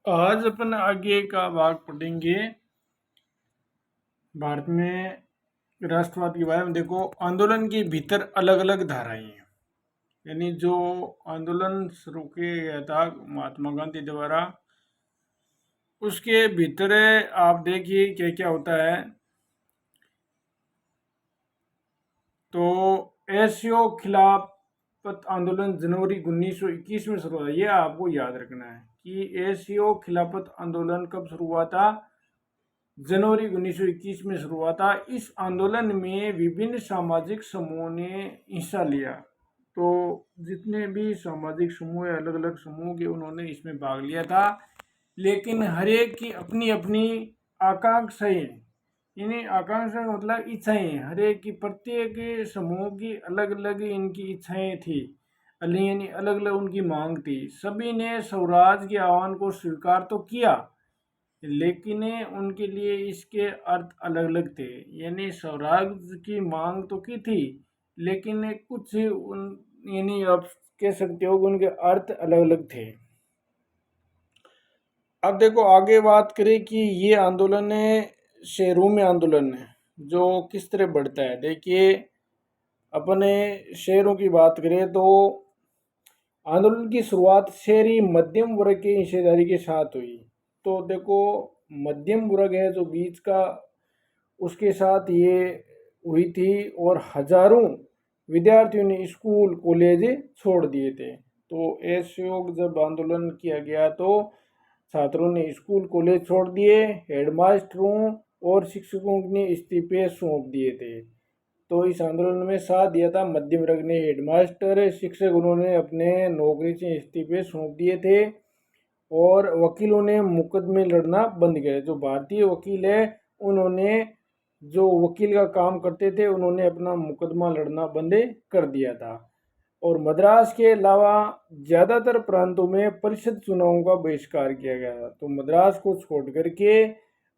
आज अपन आगे का भाग पढ़ेंगे भारत में राष्ट्रवाद के बारे में। देखो, आंदोलन के भीतर अलग अलग धाराएं हैं। यानी जो आंदोलन शुरू किया गया था महात्मा गांधी द्वारा, उसके भीतर आप देखिए क्या क्या होता है। तो एशियो खिलाफत आंदोलन जनवरी 1921 में शुरू हुआ। ये आपको याद रखना है कि एशियो खिलाफत आंदोलन कब शुरू हुआ था। जनवरी 1921 में शुरू हुआ था। इस आंदोलन में विभिन्न सामाजिक समूहों ने हिस्सा लिया। तो जितने भी सामाजिक समूह है, अलग अलग समूह के, उन्होंने इसमें भाग लिया था। लेकिन हर एक की अपनी अपनी आकांक्षाएं, इन्हें आकांक्षा का मतलब इच्छाएं, हर एक की प्रत्येक समूह की अलग अलग इनकी इच्छाएं थी, यानी अलग अलग उनकी मांग थी। सभी ने स्वराज के आह्वान को स्वीकार तो किया, लेकिन उनके लिए इसके अर्थ अलग अलग थे। यानी स्वराज की मांग तो की थी, लेकिन कुछ उन, यानी आप कह सकते हो कि उनके अर्थ अलग अलग थे। अब देखो आगे बात करें कि ये आंदोलन शहरों में आंदोलन है जो किस तरह बढ़ता है। देखिए, अपने शहरों की बात करें तो आंदोलन की शुरुआत शहरी मध्यम वर्ग की हिस्सेदारी के साथ हुई। तो देखो, मध्यम वर्ग है जो बीच का, उसके साथ ये हुई थी। और हजारों विद्यार्थियों ने स्कूल कॉलेज छोड़ दिए थे। तो ऐसे जब आंदोलन किया गया तो छात्रों ने स्कूल कॉलेज छोड़ दिए, हेडमास्टरों और शिक्षकों ने इस्तीफे सौंप दिए थे। तो इस आंदोलन में साथ दिया था मध्यम वर्ग ने। हेडमास्टर, शिक्षक, उन्होंने अपने नौकरी से इस्तीफे सौंप दिए थे। और वकीलों ने मुकदमे लड़ना बंद किया। जो भारतीय वकील है, उन्होंने जो वकील का काम करते थे, उन्होंने अपना मुकदमा लड़ना बंद कर दिया था। और मद्रास के अलावा ज़्यादातर प्रांतों में परिषद चुनावों का बहिष्कार किया गया था। तो मद्रास को छोड़ करके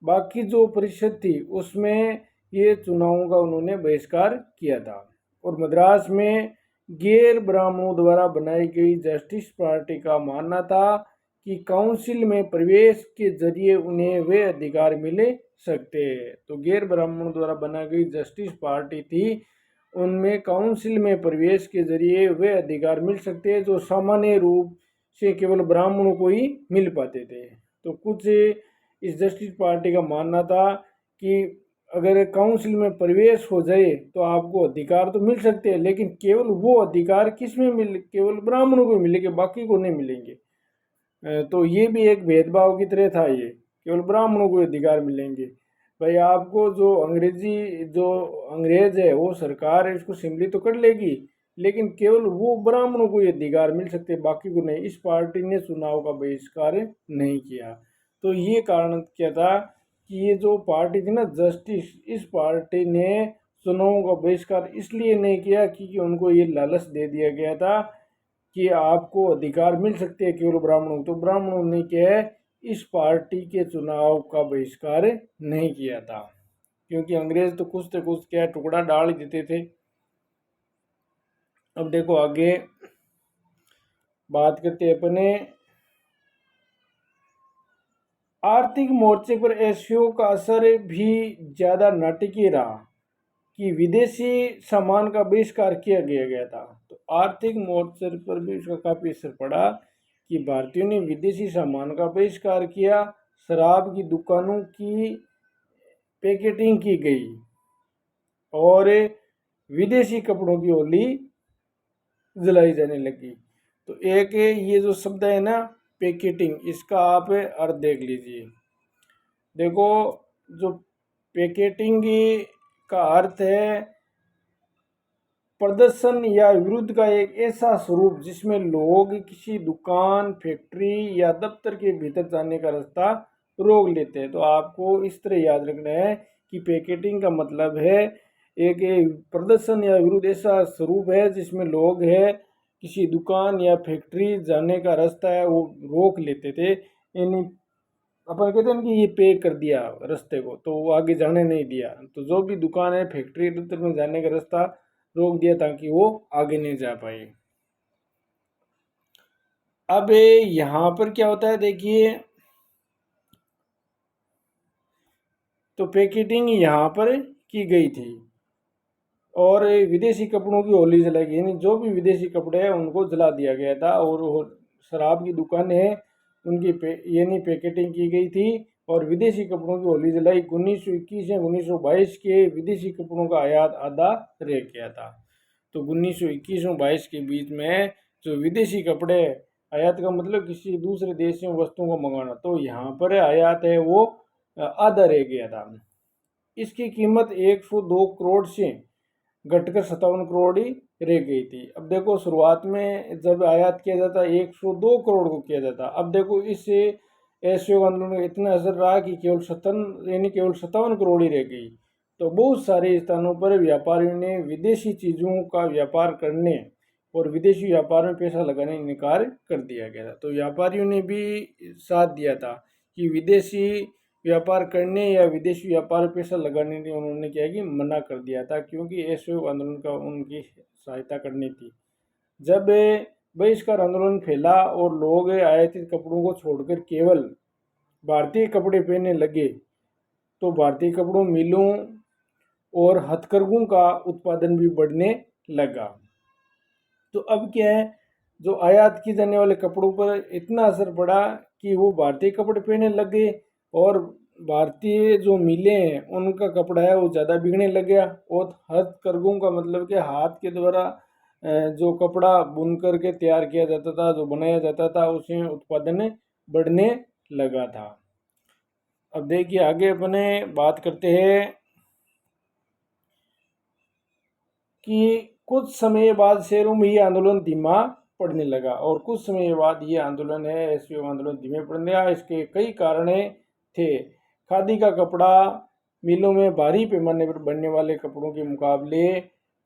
बाकी जो परिषद थी उसमें ये चुनावों का उन्होंने बहिष्कार किया था। और मद्रास में गैर ब्राह्मणों द्वारा बनाई गई जस्टिस पार्टी का मानना था कि काउंसिल में प्रवेश के जरिए उन्हें वे अधिकार मिले सकते हैं। तो गैर ब्राह्मणों द्वारा बनाई गई जस्टिस पार्टी थी, उनमें काउंसिल में प्रवेश के जरिए वे अधिकार मिल सकते हैं जो सामान्य रूप से केवल ब्राह्मणों को ही मिल पाते थे। तो कुछ इस जस्टिस पार्टी का मानना था कि अगर काउंसिल में प्रवेश हो जाए तो आपको अधिकार तो मिल सकते हैं, लेकिन केवल वो अधिकार किस में मिले, केवल ब्राह्मणों को मिलेंगे, बाकी को नहीं मिलेंगे। तो ये भी एक भेदभाव की तरह था। ये केवल ब्राह्मणों को अधिकार मिलेंगे। भाई, आपको जो अंग्रेज है वो सरकार है, इसको सिंपली तो कर लेगी, लेकिन केवल वो ब्राह्मणों को ये अधिकार मिल सकते, बाकी को नहीं। इस पार्टी ने चुनाव का बहिष्कार नहीं किया। तो ये कारण क्या था कि ये जो पार्टी थी ना जस्टिस, इस पार्टी ने चुनावों का बहिष्कार इसलिए नहीं किया क्योंकि उनको ये लालच दे दिया गया था कि आपको अधिकार मिल सकते हैं केवल ब्राह्मणों को। तो ब्राह्मणों ने क्या है, इस पार्टी के चुनाव का बहिष्कार नहीं किया था, क्योंकि अंग्रेज तो कुछ तो कुछ क्या टुकड़ा डाल ही देते थे। अब देखो आगे बात करते हैं अपने आर्थिक मोर्चे पर। एशियो का असर भी ज्यादा नाटकीय रहा कि विदेशी सामान का बहिष्कार किया गया था। तो आर्थिक मोर्चे पर भी उसका काफी असर पड़ा कि भारतीयों ने विदेशी सामान का बहिष्कार किया। शराब की दुकानों की पैकेटिंग की गई और विदेशी कपड़ों की होली जलाई जाने लगी। तो एक ये जो शब्द है ना पैकेटिंग, इसका आप अर्थ देख लीजिए। देखो, जो पैकेटिंग का अर्थ है प्रदर्शन या विरोध का एक ऐसा स्वरूप जिसमें लोग किसी दुकान, फैक्ट्री या दफ्तर के भीतर जाने का रास्ता रोक लेते हैं। तो आपको इस तरह याद रखना है कि पैकेटिंग का मतलब है एक प्रदर्शन या विरोध ऐसा स्वरूप है जिसमें लोग है किसी दुकान या फैक्ट्री जाने का रास्ता है वो रोक लेते थे। यानी अपन कहते हैं कि ये पे कर दिया रास्ते को, तो वो आगे जाने नहीं दिया। तो जो भी दुकान है, फैक्ट्री, दफ्तर में जाने का रास्ता रोक दिया ताकि वो आगे नहीं जा पाए। अब यहाँ पर क्या होता है देखिए, तो पैकेटिंग यहाँ पर की गई थी। और विदेशी कपड़ों की होली जलाई गई, यानी जो भी विदेशी कपड़े हैं उनको जला दिया गया था। और वो शराब की दुकानें हैं उनकी यानी पैकेटिंग की गई थी। और विदेशी कपड़ों की होली जलाई 1921 या 1922 के विदेशी कपड़ों का आयात आधा रह गया था। तो 1921 और 22 के बीच में जो विदेशी कपड़े, आयात का मतलब किसी दूसरे देश से वस्तुओं को मंगाना, तो यहाँ पर आयात है वो आधा रह गया था। इसकी कीमत 102 करोड़ से घटकर 57 करोड़ ही रह गई थी। अब देखो शुरुआत में जब आयात किया जाता 102 करोड़ को किया जाता, अब देखो इससे असहयोग आंदोलन का इतना असर रहा कि केवल 57 करोड़ ही रह गई। तो बहुत सारे स्थानों पर व्यापारियों ने विदेशी चीज़ों का व्यापार करने और विदेशी व्यापार में पैसा लगाने का इनकार कर दिया गया था। तो व्यापारियों ने भी साथ दिया था कि विदेशी व्यापार करने या विदेशी व्यापार में पैसा लगाने के उन्होंने क्या है कि मना कर दिया था, क्योंकि असहयोग आंदोलन का उनकी सहायता करनी थी। जब बहिष्कार आंदोलन फैला और लोग आयातित कपड़ों को छोड़कर केवल भारतीय कपड़े पहनने लगे, तो भारतीय कपड़ों मिलों और हथकरघों का उत्पादन भी बढ़ने लगा। तो अब क्या है, जो आयात की जाने वाले कपड़ों पर इतना असर पड़ा कि वो भारतीय कपड़े पहनने लगे और भारतीय जो मिलें हैं उनका कपड़ा है वो ज़्यादा बिकने लग गया। और हथकरघों का मतलब कि हाथ के द्वारा जो कपड़ा बुन करके तैयार किया जाता था, जो बनाया जाता था, उसमें उत्पादन बढ़ने लगा था। अब देखिए आगे अपने बात करते हैं कि कुछ समय बाद शहरों में ये आंदोलन धीमा पड़ने लगा। और कुछ समय बाद ये आंदोलन है असहयोग आंदोलन धीमे पड़ने लगा। इसके कई कारण थे। खादी का कपड़ा मिलों में भारी पैमाने पर बनने वाले कपड़ों के मुकाबले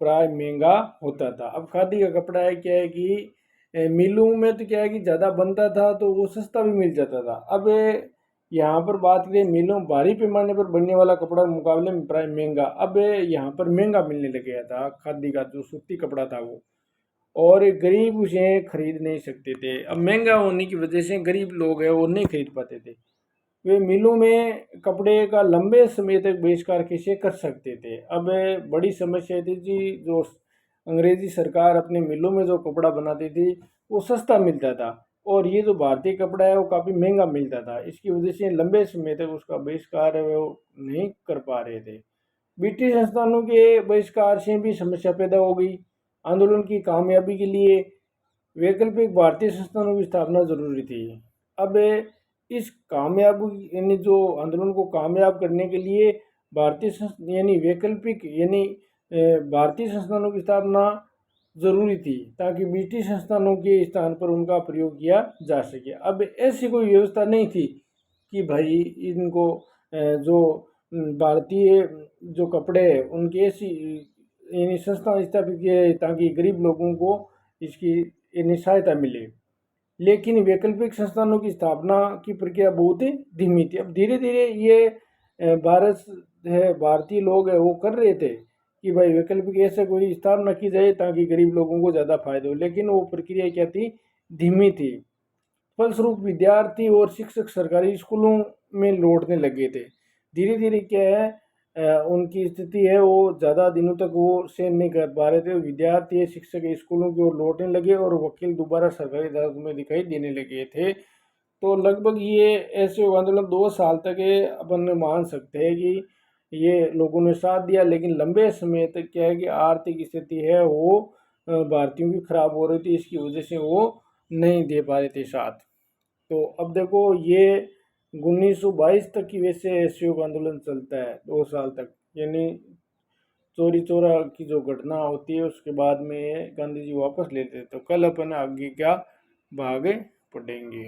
प्राय महंगा होता था। अब खादी का कपड़ा है क्या है कि मिलों में तो क्या है कि ज़्यादा बनता था तो वो सस्ता भी मिल जाता था। अब यहाँ पर बात करें मिलों भारी पैमाने पर बनने वाला कपड़ा मुकाबले में प्राय महंगा, अब यहाँ पर महंगा मिलने लग गया था खादी का जो सूती कपड़ा था वो। और गरीब उसे खरीद नहीं सकते थे। अब महंगा होने की वजह से गरीब लोग हैं वो नहीं खरीद पाते थे। वे मिलों में कपड़े का लंबे समय तक बहिष्कार कैसे कर सकते थे। अब बड़ी समस्या थी जी, जो अंग्रेजी सरकार अपने मिलों में जो कपड़ा बनाती थी वो सस्ता मिलता था और ये जो भारतीय कपड़ा है वो काफ़ी महंगा मिलता था। इसकी वजह से लंबे समय तक उसका बहिष्कार है वो नहीं कर पा रहे थे। ब्रिटिश संस्थानों के बहिष्कार से भी समस्या पैदा हो गई। आंदोलन की कामयाबी के लिए वैकल्पिक भारतीय संस्थानों की स्थापना जरूरी थी। अब इस कामयाबी यानी जो आंदोलन को कामयाब करने के लिए यानी वैकल्पिक यानी भारतीय संस्थानों की स्थापना जरूरी थी, ताकि ब्रिटिश संस्थानों के स्थान पर उनका प्रयोग किया जा सके। अब ऐसी कोई व्यवस्था नहीं थी कि भाई इनको जो भारतीय जो कपड़े हैं उनकी ऐसी यानी संस्था स्थापित किए ताकि गरीब लोगों को इसकी यानी सहायता मिले। लेकिन वैकल्पिक संस्थानों की स्थापना की प्रक्रिया बहुत ही धीमी थी। अब धीरे धीरे ये भारत है भारतीय लोग है वो कर रहे थे कि भाई वैकल्पिक ऐसे कोई स्थापना की जाए ताकि गरीब लोगों को ज़्यादा फायदा हो, लेकिन वो प्रक्रिया क्या थी, धीमी थी। फलस्वरूप विद्यार्थी और शिक्षक सरकारी स्कूलों में लौटने लगे थे। धीरे धीरे क्या है उनकी स्थिति है वो ज़्यादा दिनों तक वो सहन नहीं कर पा रहे थे। विद्यार्थी शिक्षक स्कूलों की ओर लौटने लगे और वकील दोबारा सरकारी अदालत में दिखाई देने लगे थे। तो लगभग ये ऐसे आंदोलन 2 साल तक है, अपन मान सकते हैं कि ये लोगों ने साथ दिया। लेकिन लंबे समय तक क्या है कि आर्थिक स्थिति है वो भारतीयों की खराब हो रही थी, इसकी वजह से वो नहीं दे पा रहे थे साथ। तो अब देखो ये 1922 तक की वैसे असहयोग आंदोलन चलता है 2 साल तक, यानी चोरी चोरा की जो घटना होती है उसके बाद में गांधी जी वापस लेते हैं। तो कल अपन आगे क्या भाग पढ़ेंगे।